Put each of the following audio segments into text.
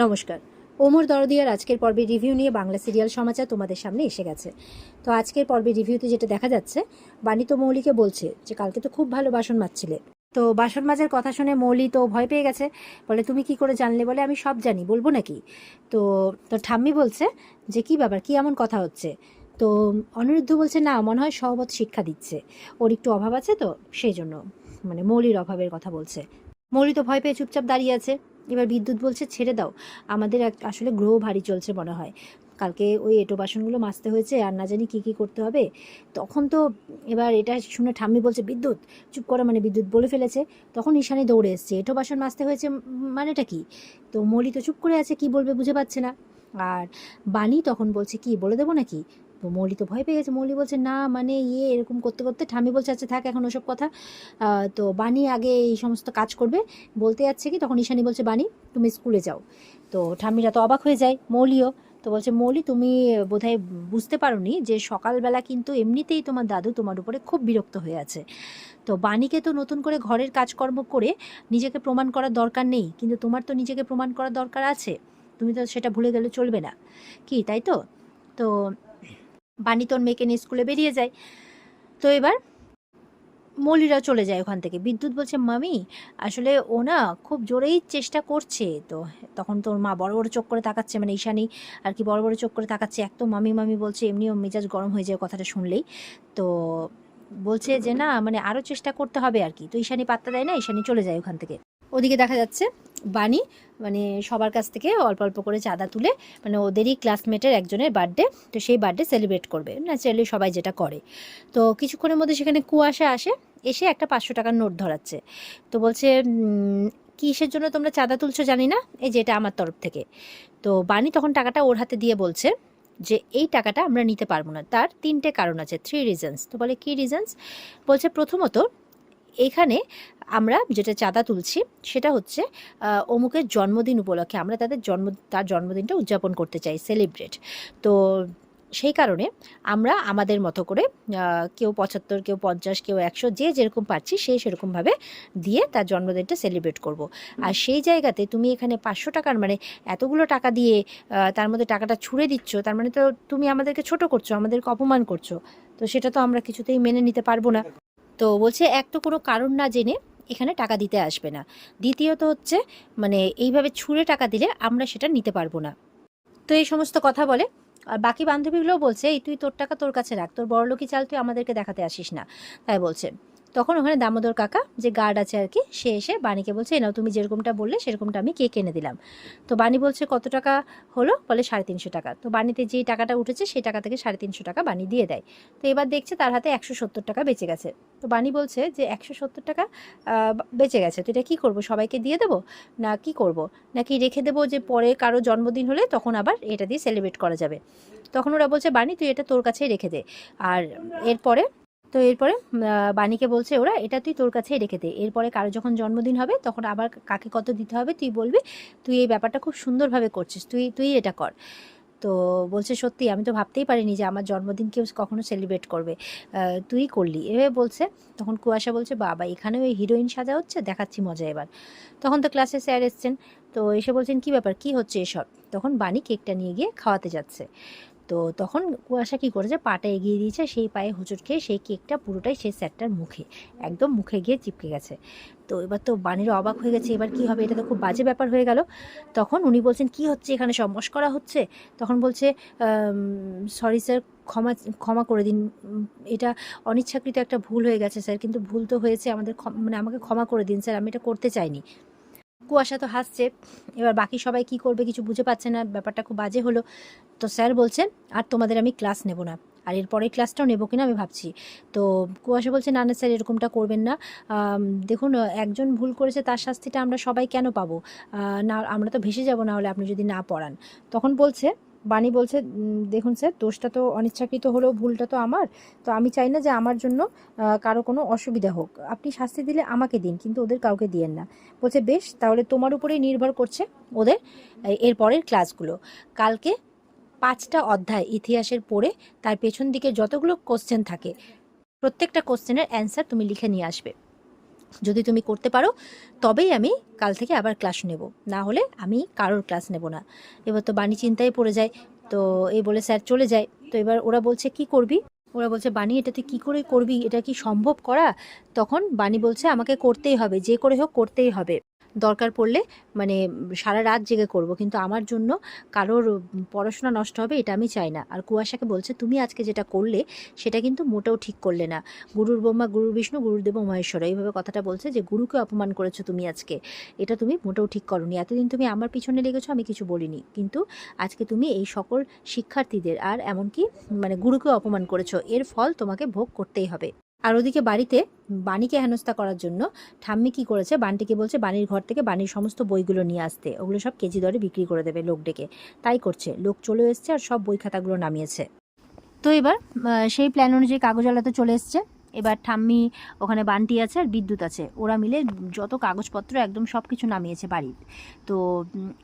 নমস্কার। ওমর দরদিয়ার আজকের পর্বের রিভিউ নিয়ে বাংলা সিরিয়াল সমাচার তোমাদের সামনে এসে গেছে। তো আজকের পর্বের রিভিউতে যেটা দেখা যাচ্ছে, বাণী তো মৌলিকে বলছে যে কালকে তো খুব ভালো বাসন মাজছিলে। তো বাসন মাজার কথা শুনে মৌলি তো ভয় পেয়ে গেছে, বলে তুমি কি করে জানলে? বলে আমি সব জানি, বলবো নাকি? তো তো ঠাম্মি বলছে যে কি ব্যাপার, কি এমন কথা হচ্ছে? তো অনিরুদ্ধ বলছে না, মনে হয় সহবত শিক্ষা দিচ্ছে, ওর একটু অভাব আছে তো সেই জন্য, মানে মৌলির অভাবের কথা বলছে। মৌলি তো ভয় পেয়ে চুপচাপ দাঁড়িয়ে আছে। এবার বিদ্যুৎ বলছে ছেড়ে দাও, আমাদের আসলে গ্রহ ভারী চলছে মনে হয়, কালকে ওই এঁটো বাসনগুলো মাজতে হয়েছে আর না জানি কী কী করতে হবে। তখন তো এবার এটা শুনে ঠাম্মি বলছে বিদ্যুৎ চুপ করো, মানে বিদ্যুৎ বলে ফেলেছে। তখন ঈশানী দৌড়ে এসছে, এঁটো বাসন মাজতে হয়েছে মানেটা কি? তো মৌলি তো চুপ করে আছে, কি বলবে বুঝে পাচ্ছে না। আর বাণী তখন বলছে কি বলে দেবো নাকি? তো মৌলি তো ভয় পেয়ে গেছে, মৌলি বলছে না মানে এরকম করতে করতে ঠাম্মি বলছে আচ্ছা থাক এখন ওসব কথা। তো বাণী আগে এই সমস্ত কাজ করবে বলতে যাচ্ছে কি, তখন ঈশানী বলছে বাণী তুমি স্কুলে যাও। তো ঠাম্মিরা তো অবাক হয়ে যায়, মৌলিও। তো বলছে মৌলি তুমি বোধহয় বুঝতে পারোনি যে সকালবেলা কিন্তু এমনিতেই তোমার দাদু তোমার উপরে খুব বিরক্ত হয়ে আছে। তো বাণীকে তো নতুন করে ঘরের কাজকর্ম করে নিজেকে প্রমাণ করার দরকার নেই, কিন্তু তোমার তো নিজেকে প্রমাণ করার দরকার আছে, তুমি তো সেটা ভুলে গেলে চলবে না, কি তাই তো? তো বাণী তোর মেয়েকে নিয়ে স্কুলে বেরিয়ে যায়। তো এবার মৌলিরা চলে যায় ওখান থেকে। বিদ্যুৎ বলছে মামি আসলে ও না খুব জোরেই চেষ্টা করছে। তো তখন তোর মা বড় বড় চোখ করে তাকাচ্ছে, মানে ঈশানী আর কি বড় বড় চোখ করে তাকাচ্ছে, এক তো মামি মামি বলছে, এমনিও মেজাজ গরম হয়ে যায় কথাটা শুনলেই। তো বলছে যে না মানে আরও চেষ্টা করতে হবে আর কি। তো ঈশানী পাত্তা দেয় না, ঈশানী চলে যায় ওখান থেকে। ওদিকে দেখা যাচ্ছে বাণী মানে সবার কাছ থেকে অল্প অল্প করে চাঁদা তুলে, মানে ওদেরই ক্লাসমেটের একজনের বার্থডে, তো সেই বার্থডে সেলিব্রেট করবে, ন্যাচারালি সবাই যেটা করে। তো কিছুক্ষণের মধ্যে সেখানে কুয়াশা আসে, এসে একটা 500 টাকার নোট ধরাচ্ছে। তো বলছে কিসের জন্য তোমরা চাঁদা তুলছো জানি না, এই যে এটা আমার তরফ থেকে। তো বাণী তখন টাকাটা ওর হাতে দিয়ে বলছে যে এই টাকাটা আমরা নিতে পারবো না, তার 3টে কারণ আছে, 3 রিজনস। তো বলে কী রিজনস? বলছে প্রথমত এখানে আমরা যেটা চাঁদা তুলছি সেটা হচ্ছে অমুকের জন্মদিন উপলক্ষে আমরা তার জন্মদিনটা উদযাপন করতে চাই, সেলিব্রেট। তো সেই কারণে আমরা আমাদের মতো করে কেউ 75, কেউ 50, কেউ 100, যে যেরকম পারছি সে সেরকমভাবে দিয়ে তার জন্মদিনটা সেলিব্রেট করব। আর সেই জায়গাতে তুমি এখানে 500 টাকার মানে এতগুলো টাকা দিয়ে তার মধ্যে টাকাটা ছুঁড়ে দিচ্ছ, তার মানে তো তুমি আমাদেরকে ছোট করছো, আমাদেরকে অপমান করছো। তো সেটা তো আমরা কিছুতেই মেনে নিতে পারবো না। তো বলছে এক তো কোনো কারণ না জেনে এখানে টাকা দিতে আসবে না, দ্বিতীয়ত হচ্ছে মানে এইভাবে ছুঁড়ে টাকা দিলে আমরা সেটা নিতে পারবো না। তো এই সমস্ত কথা বলে। আর বাকি বান্ধবীগুলোও বলছে এই তুই তোর টাকা তোর কাছে রাখ, তোর বড়লোকি চাল তুই আমাদেরকে দেখাতে আসিস না, তাই বলছে। তখন ওখানে দামোদর কাকা যে গার্ড আছে আর কি, সে এসে বাণীকে বলছে নাও তুমি যেরকমটা বললে সেরকমটা আমি কেক এনে দিলাম। তো বাণী বলছে কত টাকা হলো? বলে 350 টাকা। তো বাণীতে যেই টাকাটা উঠেছে সেই টাকা থেকে 350 টাকা বাণী দিয়ে দেয়। তো এবার দেখছে তার হাতে 170 টাকা বেঁচে গেছে। তো বাণী বলছে যে 170 টাকা বেঁচে গেছে, তো এটা কী করবো, সবাইকে দিয়ে দেবো না কি করব, নাকি রেখে দেবো যে পরে কারো জন্মদিন হলে তখন আবার এটা দিয়ে সেলিব্রেট করা যাবে? তখন ওরা বলছে বাণী তুই এটা তোর কাছেই রেখে দে। আর এরপরে বাণীকে বলছে ওরা এটা তুই তোর কাছেই রেখে দে, এরপরে কারো যখন জন্মদিন হবে তখন আবার কাকে কত দিতে হবে তুই বলবি, তুই এই ব্যাপারটা খুব সুন্দরভাবে করছিস, তুই তুই এটা কর। তো বলছে সত্যি আমি তো ভাবতেই পারিনি যে আমার জন্মদিন কেউ কখনো সেলিব্রেট করবে, তুই করলি এভাবে বলছে। তখন কুয়াশা বলছে বাবা এখানেও এই হিরোইন সাজা হচ্ছে, দেখাচ্ছি মজা এবার। তখন তো ক্লাসে স্যার এসছেন, তো এসে বলছেন কি ব্যাপার, কি হচ্ছে এসব? তখন বাণী কেকটা নিয়ে গিয়ে খাওয়াতে যাচ্ছে। তো তখন কুয়াশা কী করেছে, পাটা এগিয়ে দিয়েছে, সেই পায়ে হোঁচট খেয়ে সেই কেকটা পুরোটাই সেই স্যারটার মুখে, একদম মুখে গিয়ে চিপকে গেছে। তো এবার তো বাণীর অবাক হয়ে গেছে, এবার কি হবে, এটা তো খুব বাজে ব্যাপার হয়ে গেল। তখন উনি বলছেন কি হচ্ছে এখানে, সব মশকরা হচ্ছে। তখন বলছে সরি স্যার, ক্ষমা ক্ষমা করে দিন, এটা অনিচ্ছাকৃত একটা ভুল হয়ে গেছে স্যার, কিন্তু ভুল তো হয়েছে, মানে আমাকে ক্ষমা করে দিন স্যার, আমি এটা করতে চাইনি। কুয়াশা তো হাসছে। এবার বাকি সবাই কি করবে কিছু বুঝে পাচ্ছে না, ব্যাপারটা খুব বাজে হলো। তো স্যার বলছেন আর তোমাদের আমি ক্লাস নেব না, আর এর পরের ক্লাসটাও নেবো কিনা আমি ভাবছি। তো কুয়াশা বলছে না না স্যার এরকমটা করবেন না, দেখুন একজন ভুল করেছে তার শাস্তিটা আমরা সবাই কেন পাবো, না আমরা তো ভেসে যাব না হলে আপনি যদি না পড়ান। তখন বলছে বাণী বলছে দেখুন স্যার দোষটা তো অনিচ্ছাকৃত হলেও ভুলটা তো আমার, তো আমি চাই না যে আমার জন্য কারো কোনো অসুবিধা হোক, আপনি শাস্তি দিলে আমাকে দিন কিন্তু ওদের কাউকে দিয়েন না। বলছে বেশ, তাহলে তোমার উপরেই নির্ভর করছে ওদের এর পরের ক্লাসগুলো। কালকে 5টা অধ্যায় ইতিহাসের পড়ে তার পেছন দিকে যতগুলো কোশ্চেন থাকে প্রত্যেকটা কোশ্চেনের অ্যান্সার তুমি লিখে নিয়ে আসবে। যদি তুমি করতে পারো তবেই আমি কাল থেকে আবার ক্লাস নেব, না হলে আমি কারোর ক্লাস নেব না। এবার তো বানি চিন্তায় পড়ে যায়। তো এই বলে স্যার চলে যায়। তো এবার ওরা বলছে কি করবি, ওরা বলছে বানি এটা তুই কী করে করবি, এটা কি সম্ভব করা? তখন বানি বলছে আমাকে করতেই হবে, যে করে হোক করতেই হবে, দরকার পড়লে মানে সারা রাত জেগে করব, কিন্তু আমার জন্য কারোর পড়াশোনা নষ্ট হবে এটা আমি চাই না। আর কুয়াশাকে বলছে তুমি আজকে যেটা করলে সেটা কিন্তু মোটেও ঠিক করলে না। গুরুর ব্রহ্মা গুরুর বিষ্ণু গুরুদেব মহেশ্বর, এইভাবে কথাটা বলছে যে গুরুকে অপমান করেছো তুমি আজকে, এটা তুমি মোটেও ঠিক করোনি। এতদিন তুমি আমার পিছনে লেগেছো, আমি কিছু বলিনি, কিন্তু আজকে তুমি এই সকল শিক্ষার্থীদের আর এমনকি মানে গুরুকে অপমান করেছো, এর ফল তোমাকে ভোগ করতেই হবে। আর ওদিকে বাড়িতে বাণীকে হেনস্থা করার জন্য ঠাম্মি কি করেছে, বান্টিকে বলছে বাণীর ঘর থেকে বাণীর সমস্ত বইগুলো নিয়ে আসতে, ওগুলো সব কেজি দরে বিক্রি করে দেবে লোক ডেকে। তাই করছে, লোক চলে এসছে আর সব বই খাতাগুলো নামিয়েছে। তো এবার সেই প্ল্যান অনুযায়ী কাগজওয়ালাতে চলে এসছে। এবার ঠাম্মি, ওখানে বান্টি আছে আর বিদ্যুৎ আছে, ওরা মিলে যত কাগজপত্র একদম সব কিছু নামিয়েছে বাড়ির। তো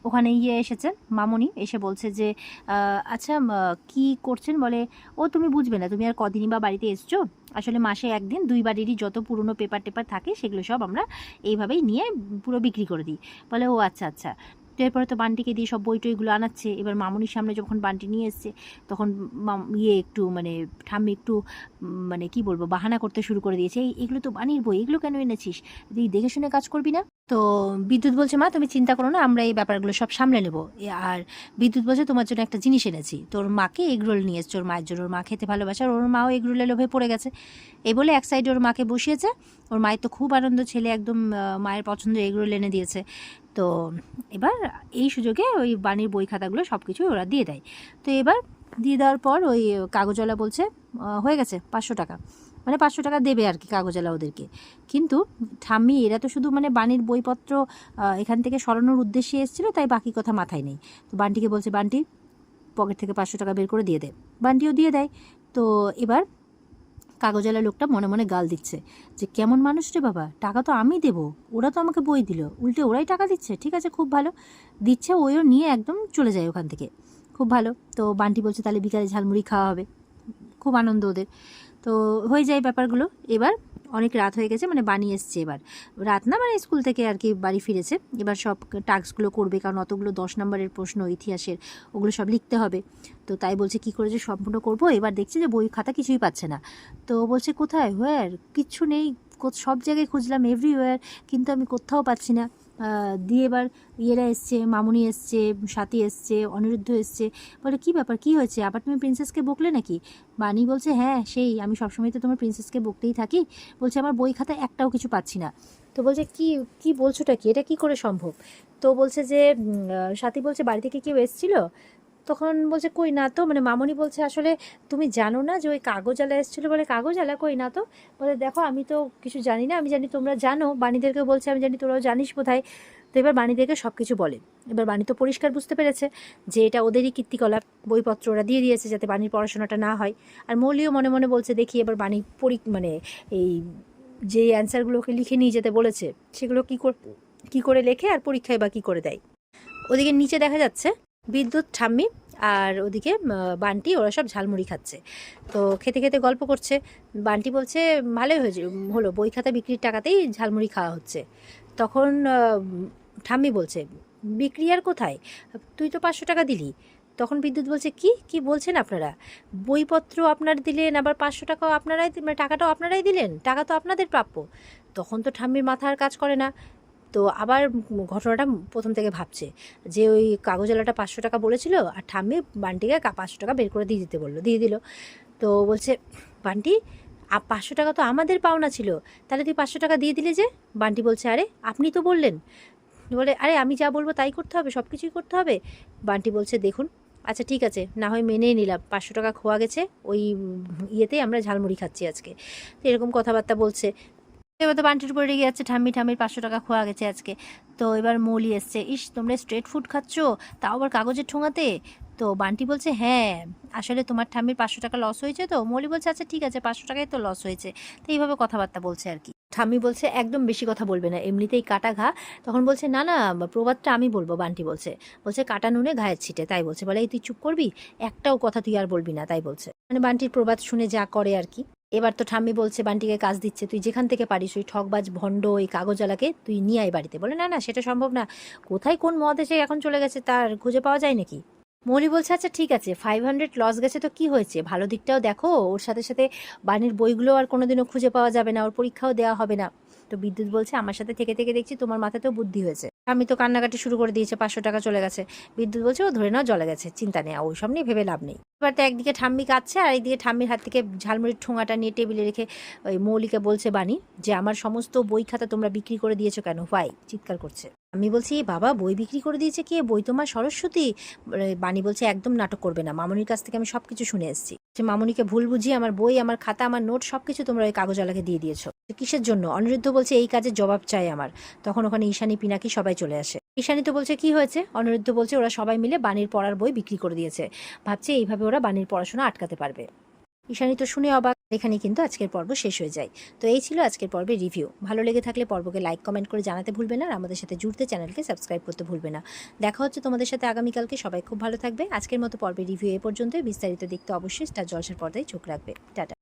ওখানে এসেছে মামনি, এসে বলছে যে আচ্ছা কি করছেন, বলে ও তুমি বুঝবে না, তুমি আর কদিনই বা বাড়িতে এসছো, আসলে মাসে একদিন দুই বাড়িরই যত পুরনো পেপার টেপার থাকে সেগুলো সব আমরা এইভাবেই নিয়ে পুরো বিক্রি করে দিই। বলে ও আচ্ছা আচ্ছা। তো এরপরে তো বান্টিকে দিয়ে সব বই টইগুলো আনাচ্ছে। এবার মামনির সামনে যখন বান্টি নিয়ে এসছে তখন একটু মানে ঠাম্মি একটু মানে কি বলবো বাহানা করতে শুরু করে দিয়েছে, এগুলো তো বানির বই, এগুলো কেন এনেছিস, তুই দেখে শুনে কাজ করবি না? তো বিদ্যুৎ বলছে মা তুমি চিন্তা করো না, আমরা এই ব্যাপারগুলো সব সামলে নেবো। আর বিদ্যুৎ বলছে তোমার জন্য একটা জিনিস এনেছি, তোর মাকে এগরোল নিয়ে এসছে, ওর মায়ের জন্য, ওর মা খেতে ভালোবাসে আর ওর মাও এগরোলে লোভে পড়ে গেছে। এই বলে এক সাইডে ওর মাকে বসিয়েছে, ওর মায়ের তো খুব আনন্দ, ছেলে একদম মায়ের পছন্দ এগরোল এনে দিয়েছে। তো এবার এই সুযোগে ওই বাণীর বই খাতাগুলো সব কিছু ওরা দিয়ে দেয়। তো এবার দিয়ে দেওয়ার পর ওই কাগজওয়ালা বলছে হয়ে গেছে 500 টাকা, মানে 500 টাকা দেবে আর কি কাগজওয়ালা ওদেরকে। কিন্তু ঠাম্মি এরা তো শুধু মানে বাণীর বইপত্র এখান থেকে সরানোর উদ্দেশ্যে এসেছিলো, তাই বাকি কথা মাথায় নেই। তো বান্টিকে বলছে বান্টি পকেট থেকে 500 টাকা বের করে দিয়ে দে, বান্টিও দিয়ে দেয়। তো এবার কাগজওয়ালা লোকটা মনে মনে গাল দিচ্ছে যে কেমন মানুষ রে বাবা, টাকা তো আমি দেবো, ওরা তো আমাকে বই দিল, উল্টে ওরাই টাকা দিচ্ছে, ঠিক আছে খুব ভালো দিচ্ছে, ওইও নিয়ে একদম চলে যায় ওখান থেকে, খুব ভালো। তো বান্টি বলছে তাহলে বিকালে ঝালমুড়ি খাওয়া হবে, খুব আনন্দ ওদের। তো হয়ে যায় ব্যাপারগুলো। এবার অনেক রাত হয়ে গেছে, মানে বানি এসছে, এবার রাত না মানে স্কুল থেকে আর কি বাড়ি ফিরেছে। এবার সব টাস্কগুলো করবে, কারণ অতগুলো 10 নম্বরের প্রশ্ন ইতিহাসের, ওগুলো সব লিখতে হবে। তো তাই বলছে কি করে যে সম্পূর্ণ করব। এবার দেখছি যে বই খাতা কিছুই পাচ্ছে না। তো বলছে কোথায়, হোয়ার, কিচ্ছু নেই, সব জায়গায় খুঁজলাম, এভরিওয়্যার, কিন্তু আমি কোথাও পাচ্ছি না। দিয়ে এবার ইয়েরা এসছে, মামুনি এসছে, সাথী এসছে, অনিরুদ্ধ এসছে, বলে কী ব্যাপার, কী হয়েছে, আবার তুমি প্রিন্সেসকে বকলে নাকি? বানি বলছে হ্যাঁ সেই, আমি সবসময় তো তোমার প্রিন্সেসকে বকতেই থাকি। বলছে আমার বই খাতা একটাও কিছু পাচ্ছি না। তো বলছে কি কি বলছোটা কি, এটা কি করে সম্ভব? তো বলছে যে সাথী বলছে বাড়ি থেকে কেউ এসেছিলো? তখন বলছে কই না তো, মানে মামনি বলছে আসলে তুমি জানো না যে ওই কাগজওয়ালা এসেছিলো? বলে কাগজওয়ালা কই না তো। বলে দেখো আমি তো কিছু জানি না, আমি জানি তোমরা জানো, বাণীদেরকেও বলছে আমি জানি তোরাও জানিস বোধহয়। তো এবার বাণীদেরকে সব কিছু বলে। এবার বাণী তো পরিষ্কার বুঝতে পেরেছে যে এটা ওদেরই কীর্তিকলাপ, বইপত্র ওরা দিয়ে দিয়েছে যাতে বাণীর পড়াশোনাটা না হয়। আর মৌলিও মনে মনে বলছে দেখি এবার বাণী মানে এই যে অ্যান্সারগুলোকে লিখে নিয়ে যেতে বলেছে সেগুলো কী করে লেখে আর পরীক্ষায় বা কী করে দেয়। ওদিকে নিচে দেখা যাচ্ছে বিদ্যুৎ, ঠাম্মি আর ওদিকে বান্টি, ওরা সব ঝালমুড়ি খাচ্ছে। তো খেতে খেতে গল্প করছে। বান্টি বলছে ভালোই হয়েছে হলো, বই খাতা বিক্রির টাকাতেই ঝালমুড়ি খাওয়া হচ্ছে। তখন ঠাম্মি বলছে বিক্রি আর কোথায়, তুই তো 500 টাকা দিলি। তখন বিদ্যুৎ বলছে কি কি বলছেন আপনারা, বইপত্র আপনার দিলেন, আবার 500 টাকাও আপনারাই, মানে টাকাটাও আপনারাই দিলেন, টাকা তো আপনাদের প্রাপ্য। তখন তো ঠাম্মির মাথা আর কাজ করে না। তো আবার ঘটনাটা প্রথম থেকে ভাবছে যে ওই কাগজওয়ালাটা 500 টাকা বলেছিল আর ঠাম্মি বান্টিকে 500 টাকা বের করে দিয়ে দিতে বললো, দিয়ে দিল। তো বলছে বান্টি 500 টাকা তো আমাদের পাওনা ছিল, তাহলে তুই 500 টাকা দিয়ে দিলে যে? বান্টি বলছে আরে আপনি তো বললেন, বলে আরে আমি যা বলবো তাই করতে হবে, সব কিছুই করতে হবে। বান্টি বলছে দেখুন আচ্ছা ঠিক আছে, না হয় মেনেই নিলাম, 500 টাকা খোয়া গেছে, ওই ইয়েতেই আমরা ঝালমুড়ি খাচ্ছি আজকে, তো এরকম কথাবার্তা বলছে। এবার তো বান্টির উপরে রেগে যাচ্ছে, ঠাম্মির 500 টাকা খোয়া গেছে আজকে। তো এবার মৌলি এসছে, ইস তোমরা স্ট্রিট ফুড খাচ্ছ, তাও আবার কাগজের ঠোঙাতে। তো বান্টি বলছে হ্যাঁ আসলে তোমার ঠাম্মির 500 টাকা লস হয়েছে। তো মৌলি বলছে আচ্ছা ঠিক আছে 500 টাকাই তো লস হয়েছে। তো এইভাবে কথাবার্তা বলছে আর কি। ঠাম্মি বলছে একদম বেশি কথা বলবে না, এমনিতেই কাটা ঘা। তখন বলছে না না প্রবাদটা আমি বলবো, বান্টি বলছে বলছে কাটা নুনে ঘায়ের ছিটে, তাই বলছে। বলে এই তুই চুপ করবি, একটাও কথা তুই আর বলবি না, তাই বলছে। মানে বান্টির প্রবাদ শুনে যা করে আর কি। এবার তো ঠাম্মি বলছে বান্টিকে কাজ দিচ্ছে, তুই যেখান থেকে পারিস ওই ঠকবাজ ভণ্ড ওই কাগজওয়ালাকে তুই নিয়ে আয় বাড়িতে। বলে না না সেটা সম্ভব না, কোথায় কোন মদ এসে এখন চলে গেছে তার খুঁজে পাওয়া যায় নাকি। মৌলি বলছে আচ্ছা ঠিক আছে 500 লস গেছে তো কি হয়েছে, ভালো দিকটাও দেখো, ওর সাথে সাথে বাণীর বইগুলো আর কোনোদিনও খুঁজে পাওয়া যাবে না, ওর পরীক্ষাও দেওয়া হবে না। তো বিদ্যুৎ বলছে আমার সাথে থেকে থেকে দেখছি তোমার মাথাতেও বুদ্ধি হয়েছে। আমি তো কান্নাকাটি শুরু করে দিয়েছে, 500 টাকা চলে গেছে। বিদ্যুৎ বলছে ও ধরে নাও জলে গেছে, চিন্তা নেই, ওই সব নিয়ে ভেবে লাভ নেই। এবার তো একদিকে ঠাম্মি কাঁদছে আর একদিকে ঠাম্মির হাত থেকে ঝালমুড়ির ঠোঙাটা নিয়ে টেবিলে রেখে ওই মৌলিকে বলছে বাণী যে আমার সমস্ত বই খাতা তোমরা বিক্রি করে দিয়েছো কেন, ভাই চিৎকার করছে। আমি বলছি বাবা বই বিক্রি করে দিয়েছে কে, বই তোমার সরস্বতী। বাণী বলছে একদম নাটক করবে না, মামনির কাছ থেকে আমি সবকিছু শুনে এসেছি যে মামনিকে ভুল বুঝিয়ে আমার বই আমার খাতা আমার নোট সবকিছু তোমরা ওই কাগজওয়ালাকে দিয়ে দিয়েছো, কিসের জন্য। অনিরুদ্ধ বলছে এই কাজের জবাব চাই আমার। তখন ওখানে ঈশানী পিনাকি সবাই চলে আসে। ঈশানী তো বলছে কি হয়েছে, অনিরুদ্ধ বলছে ওরা সবাই মিলে বাণীর পড়ার বই বিক্রি করে দিয়েছে, ভাবছে এইভাবে ওরা বাণীর পড়াশোনা আটকাতে পারবে। ঈশানী তো শুনে অবাক। এখানে কিন্তু আজকের পর্ব শেষ হয়ে যায়। তো এই ছিল আজকের পর্বের রিভিউ। ভালো লেগে থাকলে পর্বকে লাইক কমেন্ট করে জানাতে ভুলবে না, আর আমাদের সাথে জুড়তে চ্যানেলকে সাবস্ক্রাইব করতে ভুলবে না। দেখা হচ্ছে তোমাদের সাথে আগামীকালকে। সবাই খুব ভালো থাকবে। আজকের মতো পর্বের রিভিউ এ পর্যন্তই। বিস্তারিত দেখতে অবশ্যই স্টার জলসার পর্দায় চোখ রাখবে। টাটা।